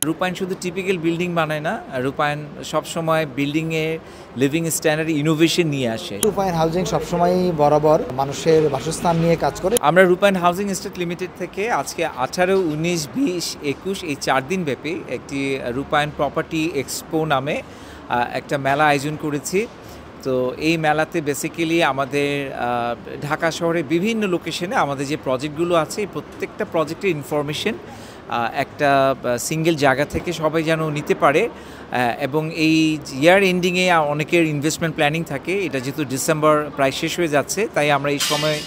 রূপায়ণ শুধু typical building বানায় না, রূপায়ণ সবসময় বিল্ডিংয়ে লিভিং স্ট্যান্ডার্ড ইনোভেশন নিয়ে আসে। রূপায়ণ হাউজিং সবসময়ই বরাবর মানুষের বাসস্থান নিয়ে কাজ করে। আমরা রূপায়ণ হাউজিং এস্টেট লিমিটেড থেকে আজকে 18, 19, 20, 21 এই 4 দিন ব্যাপী একটি রূপায়ণ প্রপার্টি এক্সপো নামে একটা মেলা আয়োজন করেছি। তো এই মেলাতে বেসিক্যালি আমাদের ঢাকা শহরের বিভিন্ন লোকেশনে আমাদের যে প্রজেক্টগুলো আছে এই প্রত্যেকটা প্রজেক্টের ইনফরমেশন একটা সিঙ্গেল জায়গা থেকে সবাই যেন নিতে পারে। এবং এই ইয়ার এন্ডিংয়ে অনেকের ইনভেস্টমেন্ট প্ল্যানিং থাকে, এটা যেহেতু ডিসেম্বর প্রায় শেষ হয়ে যাচ্ছে তাই আমরা এই সময়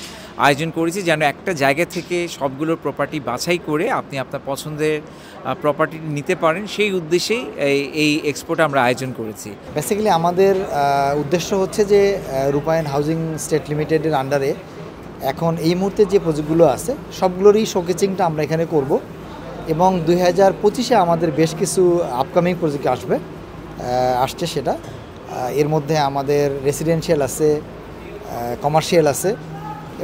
আয়োজন করেছি যেন একটা জায়গা থেকে সবগুলোর প্রপার্টি বাছাই করে আপনি আপনার পছন্দের প্রপার্টি নিতে পারেন, সেই উদ্দেশ্যেই এই এক্সপোটা আমরা আয়োজন করেছি। বেসিক্যালি আমাদের উদ্দেশ্য হচ্ছে যে রূপায়ণ হাউজিং স্টেট লিমিটেডের আন্ডারে এখন এই মুহূর্তে যে প্রজেক্টগুলো আছে সবগুলোরই শোকেচিংটা আমরা এখানে করব এবং 2025-এ আমাদের বেশ কিছু আপকামিং প্রজেক্ট আসছে সেটা এর মধ্যে আমাদের রেসিডেন্সিয়াল আছে, কমার্শিয়াল আছে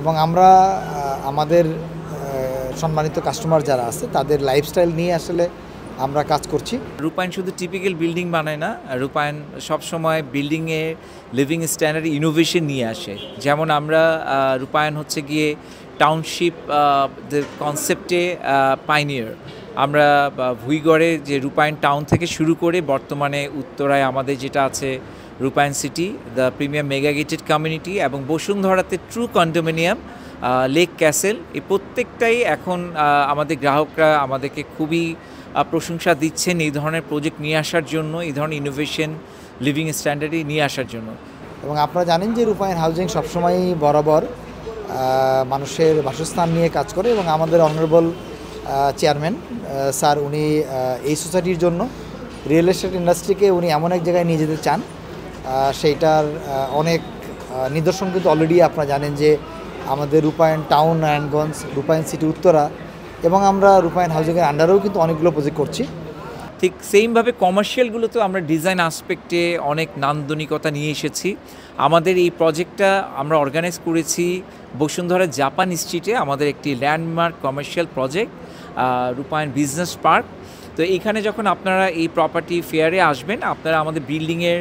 এবং আমরা আমাদের সম্মানিত কাস্টমার যারা আছে তাদের লাইফস্টাইল নিয়ে আসলে আমরা কাজ করছি। রূপায়ণ শুধু টিপিক্যাল বিল্ডিং বানায় না, রূপায়ণ সবসময় বিল্ডিংয়ে লিভিং স্ট্যান্ডার্ড ইনোভেশন নিয়ে আসে। যেমন আমরা রূপায়ণ হচ্ছে গিয়ে টাউনশিপ কনসেপ্টে পাইনিয়ার। আমরা ভুইগড়ে যে রূপায়ণ টাউন থেকে শুরু করে বর্তমানে উত্তরায় আমাদের যেটা আছে রূপায়ণ city, the premium mega gated community এবং বসুন্ধরাতে ট্রু কন্ডোমিনিয়াম, লেক ক্যাসেল, এই প্রত্যেকটাই এখন আমাদের গ্রাহকরা আমাদেরকে খুবই প্রশংসা দিচ্ছেন এই ধরনের প্রজেক্ট নিয়ে আসার জন্য, এই ধরনের ইনোভেশন লিভিং স্ট্যান্ডার্ডে নিয়ে আসার জন্য। এবং আপনারা জানেন যে রূপায়ণ হাউজিং সবসময়ই বরাবর মানুষের বাসস্থান নিয়ে কাজ করে এবং আমাদের অনারেবল চেয়ারম্যান স্যার উনি এই সোসাইটির জন্য রিয়েল এস্টেট ইন্ডাস্ট্রিকে উনি এমন এক জায়গায় নিয়ে যেতে চান, সেইটার অনেক নিদর্শন কিন্তু অলরেডি আপনারা জানেন যে আমাদের রূপায়ণ টাউন, নারায়ণগঞ্জ, রূপায়ণ সিটি উত্তরা এবং আমরা রূপায়ণ হাউজিংয়ের আন্ডারেও কিন্তু অনেকগুলো প্রজেক্ট করছি। ঠিক সেইমভাবে কমার্শিয়ালগুলোতেও আমরা ডিজাইন আসপেক্টে অনেক নান্দনিকতা নিয়ে এসেছি। আমাদের এই প্রজেক্টটা আমরা অর্গানাইজ করেছি বসুন্ধরা জাপান স্ট্রিটে, আমাদের একটি ল্যান্ডমার্ক কমার্শিয়াল প্রজেক্ট রূপায়ণ বিজনেস পার্ক। তো এইখানে যখন আপনারা এই প্রপার্টি ফেয়ারে আসবেন আপনারা আমাদের বিল্ডিংয়ের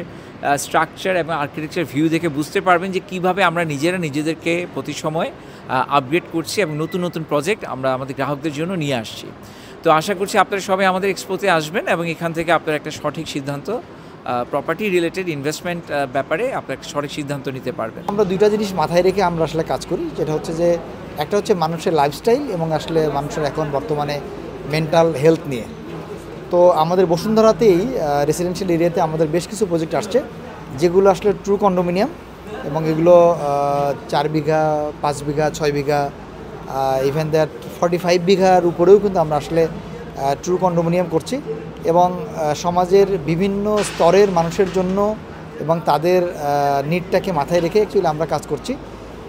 স্ট্রাকচার এবং আর্কিটেকচার ভিউ দেখে বুঝতে পারবেন যে কীভাবে আমরা নিজেদেরকে প্রতি সময় আপগ্রেড করছি এবং নতুন নতুন প্রজেক্ট আমরা আমাদের গ্রাহকদের জন্য নিয়ে আসছি। তো আশা করছি আপনারা সবাই আমাদের এক্সপোতে আসবেন এবং এখান থেকে আপনারা একটা সঠিক সিদ্ধান্ত প্রপার্টি রিলেটেড ইনভেস্টমেন্ট ব্যাপারে আপনারা একটা সঠিক সিদ্ধান্ত নিতে পারবেন। আমরা দুইটা জিনিস মাথায় রেখে আমরা আসলে কাজ করি, যেটা হচ্ছে যে একটা হচ্ছে মানুষের লাইফস্টাইল এবং আসলে মানুষের এখন বর্তমানে মেন্টাল হেলথ নিয়ে। তো আমাদের বসুন্ধরাতেই রেসিডেন্সিয়াল এরিয়াতে আমাদের বেশ কিছু প্রজেক্ট আসছে যেগুলো আসলে ট্রু কন্ডোমিনিয়াম এবং এগুলো 4 বিঘা, 5 বিঘা, 6 বিঘা, ইভেন দ্যাট 45 বিঘার উপরেও কিন্তু আমরা আসলে ট্রু কন্ডোমিনিয়াম করছি এবং সমাজের বিভিন্ন স্তরের মানুষের জন্য এবং তাদের নিডটাকে মাথায় রেখে অ্যাকচুয়ালি আমরা কাজ করছি।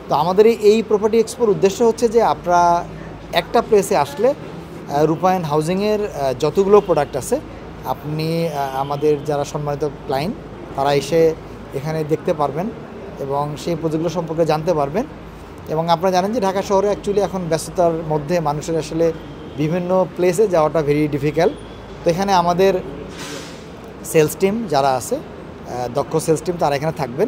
তো আমাদের এই প্রপার্টি এক্সপোর উদ্দেশ্য হচ্ছে যে আপনারা একটা প্লেসে আসলে রূপায়ণ হাউজিংয়ের যতগুলো প্রোডাক্ট আছে আপনি আমাদের যারা সম্মানিত ক্লায়েন্ট তারা এসে এখানে দেখতে পারবেন এবং সেই প্রজেক্টগুলো সম্পর্কে জানতে পারবেন। এবং আপনারা জানেন যে ঢাকা শহরে অ্যাকচুয়ালি এখন ব্যস্ততার মধ্যে মানুষের আসলে বিভিন্ন প্লেসে যাওয়াটা ভেরি ডিফিকাল্ট। তো এখানে আমাদের সেলস টিম যারা আছে, দক্ষ সেলস টিম তারা এখানে থাকবেন